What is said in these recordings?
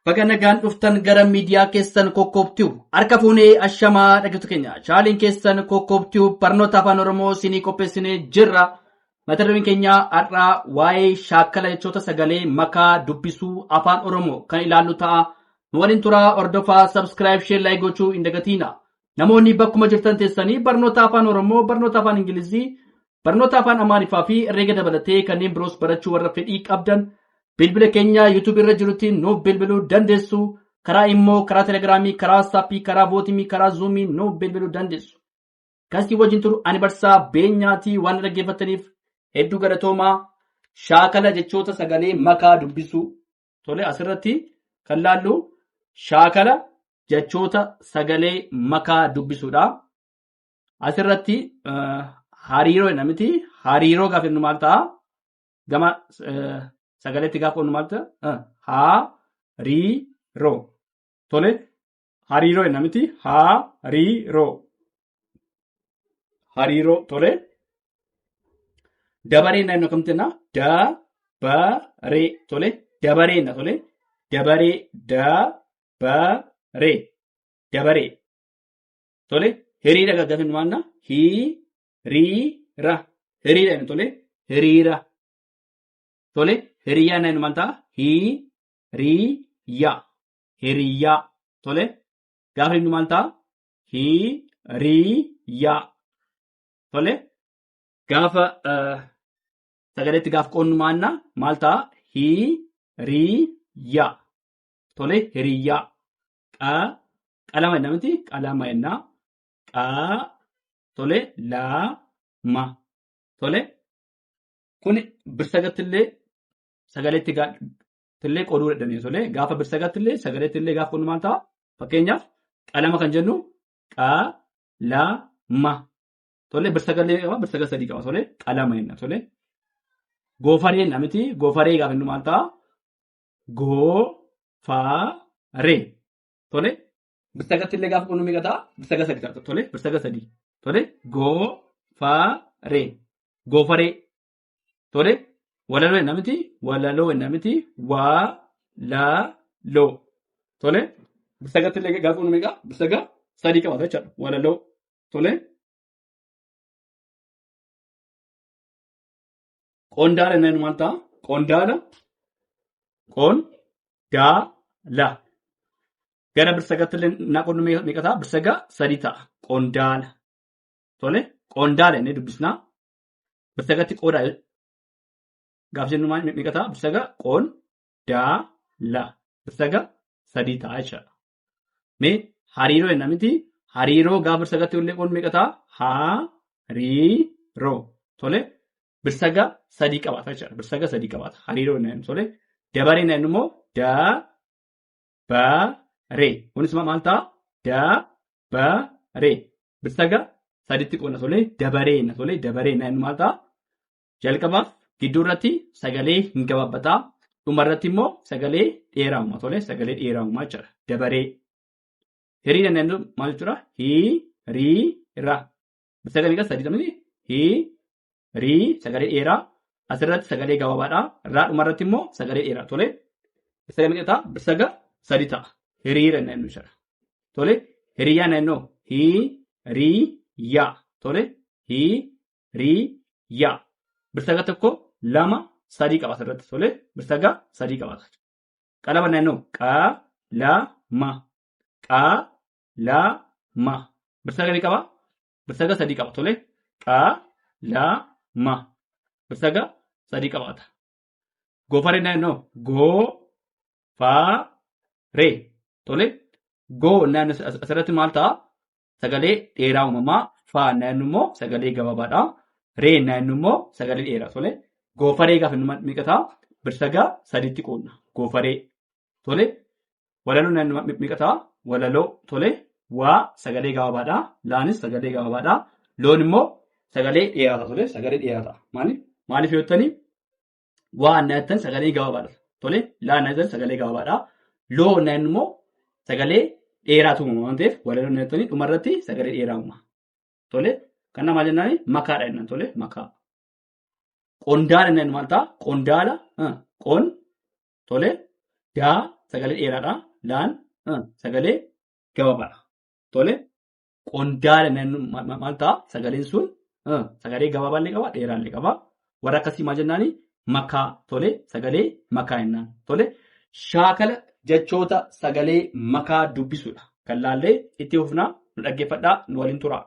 Baga nagaan dhuftan gara miidiyaa keessan Kokkoobtuu harka fuunee ashamaa dhaggeeffattoota keenya chaaliin keessan Kokkoobtuu barnoota afaan Oromoo isinii qopheessinee jirra. Mata dureen keenya har'aa waa'ee shaakkala jechoota sagalee makaa dubbisuu afaan Oromoo kan ilaallu ta'a. Nu waliin turaa hordofaa subscribe share like gochuu hin dagatina. Namoonni bakkuma jirtan teessanii barnoota afaan Oromoo, barnoota afaan Ingilizii, barnoota afaan Amaariffaa fi herreega dabalatee kanneen biroos barachuu warra fedhii qabdan bilbila keenya YouTube irra jirutti nuuf bilbiluu dandeessu. Karaa immoo karaa Telegiraamii, karaa WhatsAppii, karaa Vootimii, karaa Zoomii nuuf bilbiluu dandeessu. Kasii wajjin turu ani barsaa beenyaatii waan dhaggeeffataniif hedduu galatoomaa. Shaakala jechoota sagalee makaa dubbisuu. Tole asirratti kan laallu shaakala jechoota sagalee makaa dubbisuudha. Asirratti hariiroo namiti. Hariiroo gaafa jennu maal ta'a? Gama sagaleetti gaafa jennu maal ta'a? Hariiroo. Tole hariiroo namiti. Hariiroo. Hariiroo tole. Dabaree naannoo kamti jenna? Dabaree tole. Dabaree na tole. Dabaree dabaree. Dabaree. Tole hiriira gaafa jennu maal na? Hiriira. Hiriira inni tole. Hiriira. Tole hiriyaa naannoo maal ta'a? Hiriyaa. Hiriyaa. Tole gaafa inni maal ta'a? Hiriyaa. Tole gaafa sagaleetti gaafa qoonnu maal ta'a? Hiriyaa. Tole hiriyaa. Qalama namatti qalama jennaa. Tole lama. Tole kuni birsagattillee sagaleetti tillee qooduu dandeenye. Tole gaafa birsagattillee sagaleettillee gaafa qoonnu maal ta'a? Fakkeenyaaf qalama kan jennu qalama. Tole birsagallee qaba, birsaga sadii qaba. Tole qalama jenna. Tole goofaree namatti goofaree gaafa jennu maal ta'a? Goofaree. Tole birsagattillee gaafa qoonnu meeqa ta'a? Birsaga sadii ta'a. Tole birsaga sadii. Tole goofaree. Goofaree. Tole walaloo namatti walaloo namatti walaloo. Tole birsagattillee gaafa qoonnu meeqa? Birsaga sadii qaba jechuudha. Walaloo. Tole qondaala naannoo maal ta'a? Qondaala. Qondaala. Gara birsagattillee naaqonnu meeqa ta'a? Birsaga sadii ta'a. Qondaala. Tole qondaala inni dubbisnaa. Birsagatti qoodaa gaafa jennu maal meeqa ta'a? Birsaga qondaala. Birsaga sadii ta'a jechuudha. Mee hariiroo jenna miti. Hariiroo gaafa birsagatti illee qoonnu meeqa ta'a? Hariiroo. Tole birsaga sadii qabaata jechuudha. Birsaga sadii qabaata. Hariiroo jenna. Tole dabaree jenna immoo dabaree. Kunis maal ta'a? Dabaree. Birsaga sadiitti qoonna. Tole dabaree jenna. Tole dabaree jenna maal ta'a? Jalqabaaf gidduu irratti sagalee hin gabaabbataa. Dhuma irratti immoo sagalee dheeraa uumaa. Tole sagalee dheeraa uumaa jechuudha. Dabaree. Hiriira jenna maal jechuudha? Hiriira. Birsaga meeqa? Sadii ta'anii sagalee dheeraa. Asirratti sagalee gabaabaadhaa. Irraa dhuma irratti immoo sagalee dheeraa. Tole birsaga meeqa ta'a? Birsaga sadii ta'a. Hiriira jenna jechuudha. Tole hiriyaa naannoo hiriyaa. Tole hiriyaa. Birsaga tokko lama sadii qaba asirratti. Tole birsaga sadii qabaata. Qalama naannoo qalama. Qalama. Birsaga meeqa qaba? Birsaga sadii qaba. Tole qalama. Birsaga sadii qabaata. Goofaree naannoo goofaree. Tole goo naannoo asirratti maal ta'a? Sagalee dheeraa uumamaa. Faa naannoo immoo sagalee gabaabaadhaa. Ree naannoo immoo sagalee dheeraa. Tole goofaree gaafa meeqa ta'a? Birsaga sadiitti qoonna. Goofaree. Tole walaloo naannoo meeqa ta'a? Walaloo. Tole waa sagalee gabaabaadhaa. Laanis sagalee gabaabaadhaa. Loon immoo sagalee dheeraata. Tole sagalee dheeraata. Maaliif yoo ta'ani waa naatan sagalee gabaabaadha. Tole laa naatan sagalee gabaabaadhaa. Loo naannoo immoo sagalee dheeraatu uumama waan ta'eef walaloo naatanii dhuma irratti sagalee dheeraa uuma. Tole kana maal jennaan? Makaadha jennaan. Tole makaa. Qondaala jennaan maal ta'a? Qondaala. Tole sagalee dheeraadha. Laan sagalee gabaabaadha. Tole qondaala maal ta'a sagaleen sun sagalee gabaabaallee qaba dheeraallee qaba. Warra akkasii maal jennaani makaa tole sagalee makaa jennaan. Tole shaakala jechoota sagalee makaa dubbisuudha. Kan laallee itti fufnaa nu dhaggeeffadhaa nu waliin tura.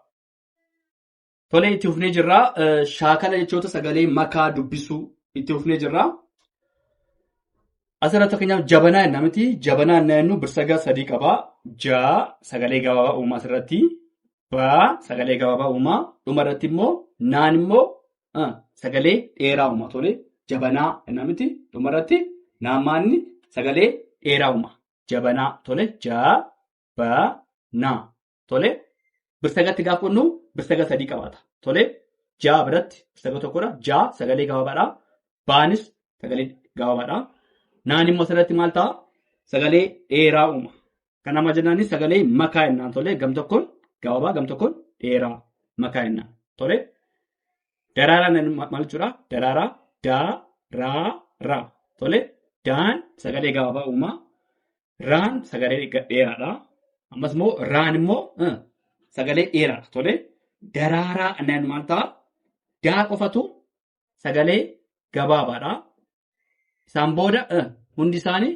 Tole itti fufnee jirra. Shaakala jechoota sagalee makaa dubbisuu itti fufnee jirra. Asirratti fakkeenyaaf jabanaa jennaa miti. Jabanaa jennu birsaga sadii qaba. Jaa sagalee gabaabaa uumaa asirratti. Baa sagalee gabaabaa uumaa. Dhuma irratti immoo naan immoo sagalee dheeraa uumaa. Tole jabanaa jennaa miti. Dhuma irratti naammaanni sagalee dheeraa uumaa. Jabanaa tole jaa baa naa. Tole birsagatti gaafa qonnu birsaga sadii qabaata. Tole jaa biratti birsaga tokkodha. Jaa sagalee gabaabaadha. Baanis sagalee gabaabaadha. Naan immoo asirratti maal ta'a? Sagalee dheeraa uuma. Kana maal jennaani sagalee makaa jennaan. Tole gam tokkoon gabaabaa gam tokkoon dheeraa makaa jennaan. Tole daraaraan maal jechuudha? Daraaraa daa raa raa. Tole daan sagalee gabaabaa uuma. Raan sagalee dheeraadha. Ammas immoo raan immoo sagalee dheeraadha. Tole daraaraa annaan maal ta'a? Daa qofatu sagalee gabaabaadha. Isaan booda hundi isaanii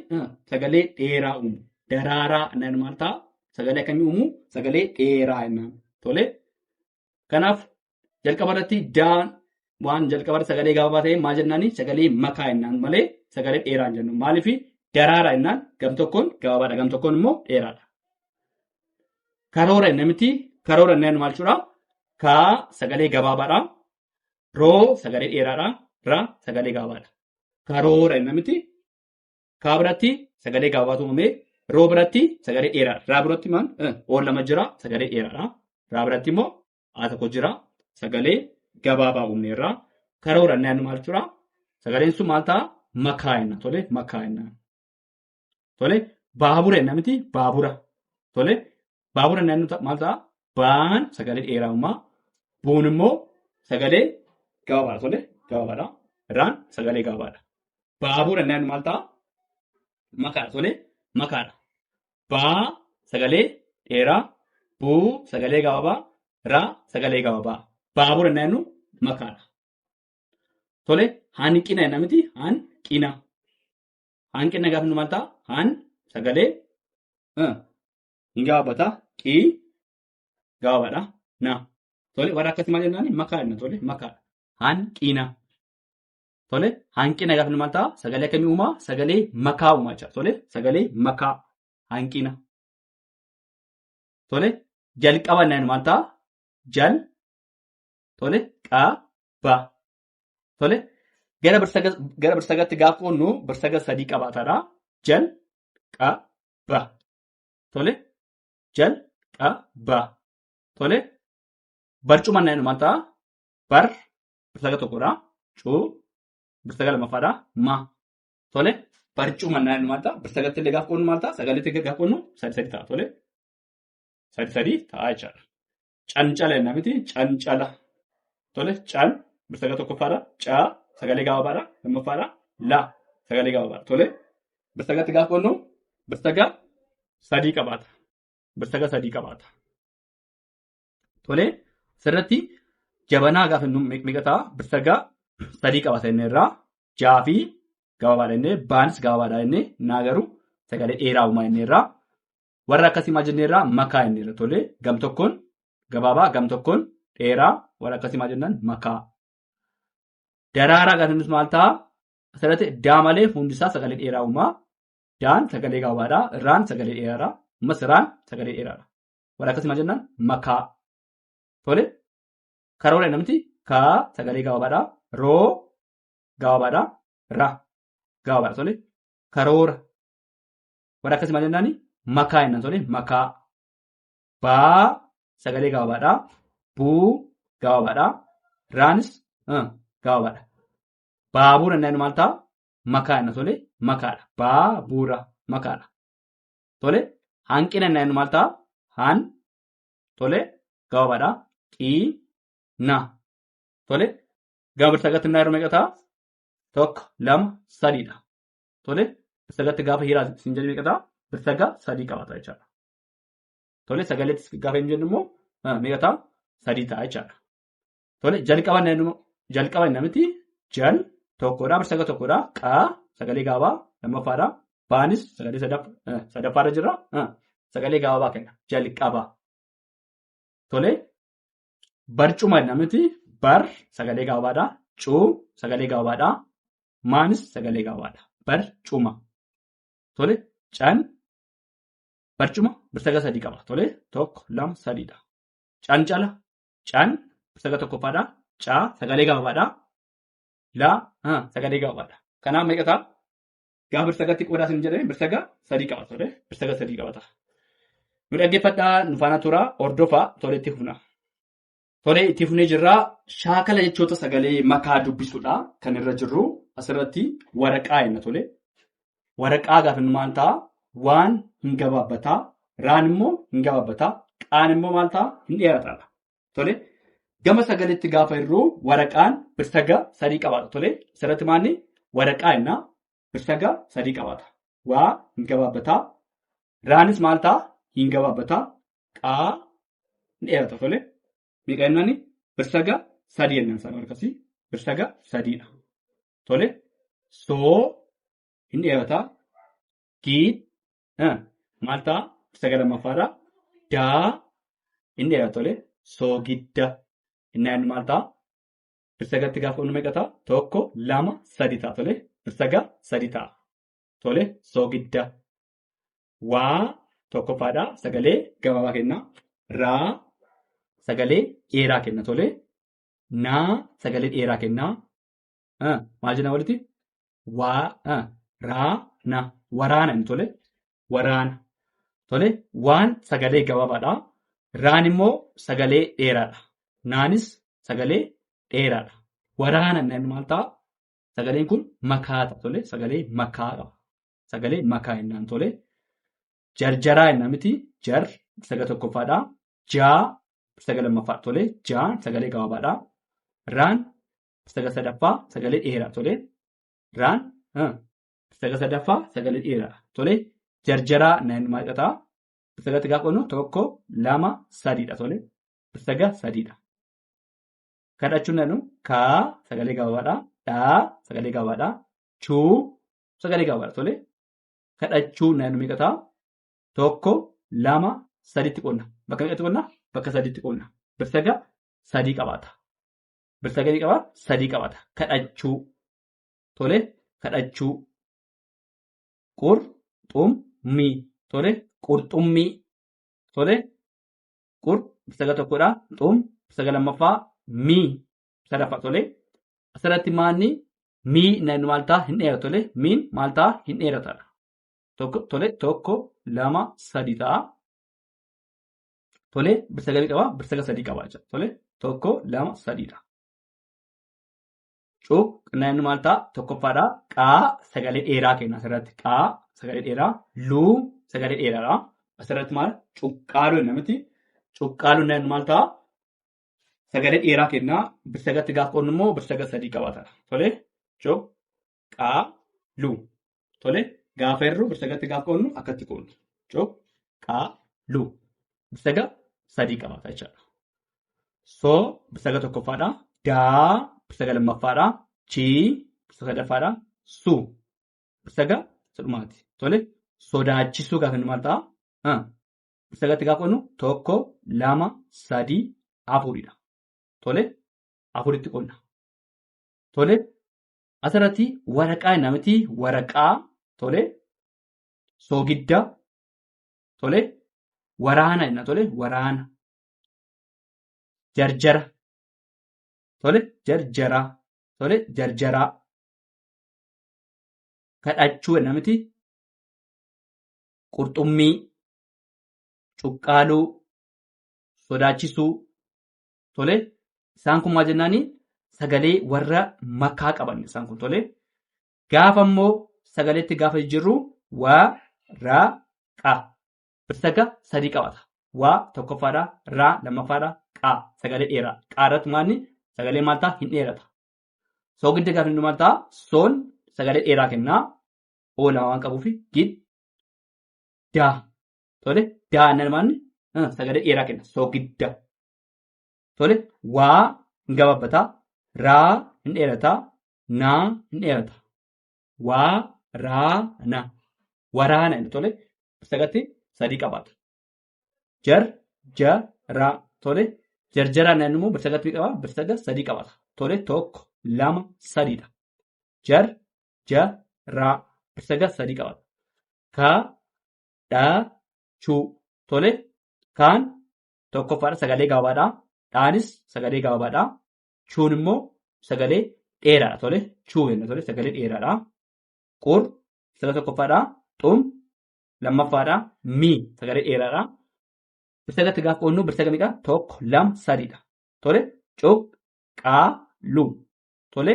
sagalee dheeraa uumu. Daraaraa annaan maal ta'a? Sagalee akkamii uumu? Sagalee dheeraa jennaan. Tole kanaaf jalqaba irratti daan waan jalqaba irratti sagalee gabaabaa ta'e maal jennaani? Sagalee makaa jennaan malee sagalee dheeraa hin jennu. Maaliif daraaraa jennaan gam tokkoon gabaabaadha gam tokkoon immoo dheeraadha. Karoora jennaan miti. Karoora jennaan maal jechuudha? Kaa sagalee gabaabaadha. Roo sagalee dheeraadha. Raa sagalee gabaabaadha. Karoora jennaan miti. Kaa biratti sagalee gabaabaatu uumamee roo biratti sagalee dheeraadha. Raa biratti maal? Oon lama jira sagalee dheeraadha. Raa biratti immoo tokko jira sagalee gabaabaa uumneerra. Karoora jennaan maal jechuudha? Sagaleen sun maal ta'a? Makaa jennaan. Tole makaa jennaan. Tole baabura jennaan miti. Baabura. Tole baabura jennaan maal ta'a? Baan sagalee dheeraa uumaa. Buun immoo sagalee gabaabaadha. Tole gabaabaadha. Raan sagalee gabaabaadha. Baabura jennaan maal ta'a? Makaadha. Tole makaadha. Baa sagalee dheeraa. Buu sagalee gabaabaa. Raa sagalee gabaabaa. Baabura jennaan makaadha. Tole hanqina jennaan miti. Hanqina. Hanqina gaafa maal ta'a? Han sagalee hin gabaabata. Qii gabaabaadha. Na. Tole warra akkasii maal jennaani? Makaa jenna. Tole makaadha. Hanqina. Tole hanqina gaafa maal ta'a? Sagalee akkamii uumaa? Sagalee makaa uumaa jecha. Tole sagalee makaa hanqina. Tole jalqaba jennaan maal ta'a? Jal. Tole qaba. Tole gara birsagatti gaafa qonnu birsaga sadii qabaataadha. Jal qaba. Tole jal qaba. Tole barcuma jennaan maal ta'a? Bar birsaga tokkodha. Cuu birsaga lammaffaadha. Ma. Tole barcuma jennaan maal ta'a? Birsagatti illee gaafa qonnu maal ta'a? Sagaleetti gaafa qonnu sadi ta'a. Tole sadi ta'a jechaadha. Cancala jennaan miti. Cancala. Tole can birsaga tokkoffaadha. Caa sagalee gabaabaadha. Lammaffaadha. La sagalee gabaabaadha. Tole birsagatti gaafa qonnu birsaga sadii qabaata. Birsaga sadii qabaata. Tole sirratti jabanaa gaafa miqataa birsaga sadii qabaata inni irraa jaa fi gabaabaadha inni baanis gabaabaadha inni naa garuu sagalee dheeraa uumaa inni irraa warra akkasii maal jennee irraa makaa inni irra. Tole gam tokkoon gabaabaa gam tokkoon dheeraa warra akkasii maal jennaan makaa. Daraaraa gaafa innis maal ta'a? Asirratti daa malee hundisaa sagalee dheeraa uumaa. Daan sagalee gabaabaadha. Raan sagalee dheeraadha. Ammas raan sagalee dheeraadha. Warra akkasii maal jennaan makaa. Tole karoora jennaan miti. Kaa sagalee gabaabaadha. Roo gabaabaadha. Ra gabaabaadha. Tole karoora. Warra akkasii maal jennaani makaa jennaan. Tole makaa. Baa sagalee gabaabaadha. Buu gabaabaadha. Raanis gabaabaadha. Baabura jennaan maal ta'a? Makaa jennaan. Tole makaadha. Baabura makaadha. Tole hanqina jennaan maal ta'a? Han. Tole gabaabaadha. Qii na. Tole gama birsagatti naa yeroo meeqa ta'a? Tokko lama sadiidha. Tole birsagatti gaafa hiraa siin jedhu meeqa ta'a? Birsaga 3 qabaata jechaadha. Tole sagaleetti gaafa hin jennu immoo meeqa ta'a? 3 ta'a jechaadha. Tole jalqaban namiti jal tokkodha birsaga tokkodha qaa sagalee gaabaa lammaffaadha baanis sagalee sadaffaadha jirra sagalee gaabaa kenna jalqaba. Tole barcuma namiti bar sagalee gaabaadha cuu sagalee gaabaadha maanis sagalee gaabaadha barcuma. Tole can barcuma birsaga 3 qaba. Tole 1 2 3dha. Cancala can birsaga tokkoffaadha caa sagalee gaabaadha la sagalee gaabaadha. Kanaaf meeqa ta'a? Gaafa birsagatti qoodaa sin jedhee birsaga 3 qaba. Tole birsaga 3 qabata. Nu dhaggeeffadhaa nu faana tura hordofaa tole itti fufna. Tole itti fufnee jirraa shaakala jechoota sagalee makaa dubbisuudha kan irra jirru asirratti waraqaa jenna. Tole waraqaa gaafa nu maal ta'a? Waan hin gabaabbataa raan immoo hin gabaabbataa qaan immoo maal ta'a? Hin dheerataadha. Tole gama sagaleetti gaafa irruu waraqaan birsaga 3 qabaata. Tole asirratti maalni waraqaa jenna birsaga 3 qabaata. Waa hin gabaabbataa raanis maal ta'a? Hin gabaabbataa qaa hin dheerata. Tole meeqa jennaan? Birsaga 3 jennaan sana akkasii birsaga 3dha. Tole soo hin dheerataa giid maal ta'a? Birsaga lammaffaadha daa hin dheerata. Tole soogidda innaan maal ta'a? Birsagatti gaafa onnuma meeqa ta'a? 1 2 3 ta'a. Tole birsaga 3 ta'a. Tole soogidda waa tokkoffaadha sagalee gabaabaa kenna raa sagalee dheeraa kenna. Tole naa sagalee dheeraa kenna maal jenna walitti waa raa na waraana inni. Tole waraana. Tole waan sagalee gabaabaadha raan immoo sagalee dheeraadha naanis sagalee dheeraadha. Waraana inni maal ta'a? Sagaleen kun makaa ta'a. Tole sagalee makaa qaba. Sagalee makaa jennaan. Tole jarjaraa jenna miti jar birsaga tokkoffaadha jaa birsaga lammaffaa. Tole jaan sagalee gabaabaadha raan birsaga sadaffaa sagalee dheeraa. Tole raan birsaga sadaffaa sagalee dheeraa. Tole jarjaraa inni maal ta'a? Birsagatti gaafa qonnu 1 2 3dha. Tole birsaga 3dha. Kadhachuun nanu kaa sagalee gabaabaadha dhaa sagalee gabaabaadha chuu sagalee gabaabaadha. Tole kadhachuun nanu meeqa ta'a? 1 2 3tti qonna. Bakka meeqatti qonna? Bakka 3tti qonna. Birsaga 3 qabaata. Birsaga ni qaba 3 qabaata. Kadhachuu. Tole kadhachuu qurxummii. Tole qurxummii. Tole qur birsaga tokkodha xum birsaga lammaffaa mii sadaffaa. Tole asirratti maanni mii inni maal ta'a? Hin dheerata. Tole miin maal ta'a? Hin dheerataadha. Tole 1 2 3 ta'a. Tole birsaga ni qaba birsaga 3 qaba jechuudha. Tole 1 2 3dha. Cuuq inni maal ta'a? Tokkoffaadha qaa sagalee dheeraa kenna asirratti qaa sagalee dheeraa luu sagalee dheeraadha. Asirratti maal cuqqaaluu jenna miti cuqqaaluu inni maal ta'a? Sagalee dheeraa kenna. Birsagatti gaafa qonnu immoo birsaga 3 qabaata. Tole cuqqaaluu. Tole gaafa irru birsagatti gaafa qonnu akkatti qonnu cuqqaaluu birsaga 3 qabaata jechaadha. Soo birsaga tokkoffaadha daa birsaga lammaffaadha chii birsaga sadaffaadha suu birsaga sadhumaati. Tole sodaachisuu gaafa inni maal ta'a? Birsagatti gaafa qonnu 1 2 3 4dha. Tole 4tti qonna. Tole asirratti waraqaa jenna miti waraqaa. Tole soogidda. Tole waraana jenna. Tole waraana. Jarjara. Tole jarjara. Tole jarjaraa. Kadhachuu jenna miti qurxummii cuqqaaluu sodaachisuu. Tole isaan kun maal jennaani? Sagalee warra makaa qaban isaan kun. Tole gaafa immoo sagaleetti gaafa jirru waa raa qaa birsaga 3 qabata. Waa tokkoffaadha raa lammaffaadha qaa sagalee dheeraa. Qaa irratti maalni sagalee maal ta'a? Hin dheerata. Soogidda gaafa inni maal ta'a? Soon sagalee dheeraa kennaa. lama waan qabuufi giddaa. Tole daa nalmaanni sagalee dheeraa kenna soogidda. Tole waa hin gababbataa, raa hin dheerataa, naa hin dheerata. Waa raa na waraana inni tole sagatti sadii qabaata. Jar jaraa tole jarjaraan immoo birsagatti qaba birsaga sadii qabaata. Tole tokko lama sadiidha. Jar jaraa birsaga sadii qabaata. Ka dhaa chuu tole kaan tokkoffaadha sagalee gabaabaadha. Dhaanis sagalee gabaabaadha. Chuun immoo sagalee dheeraadha. Tole chuu jenna tole sagalee dheeraadha. Qur sagalee tokkoffaadha. Xum lammaffaadha. Mi sagalee dheeraadha. Birsagatti gaafa qoonnu birsaga meeqa? Tokko lama sadiidha. Tole cuq qaa lu tole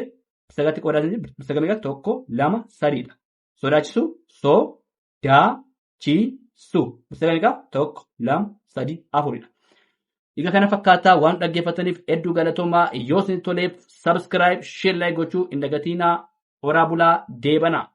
birsagatti qoodanii birsaga meeqa? Tokko lama sadiidha. Sodaachisu soo daa chi su birsaga meeqa? Tokko lama sadii afuridha. Egaa kana fakkaataa waan dhaggeeffataniif hedduu galatoomaa. Yoo isin toleef subscribe share like gochuu hin dagatinaa. Horaa bulaa deebanaa.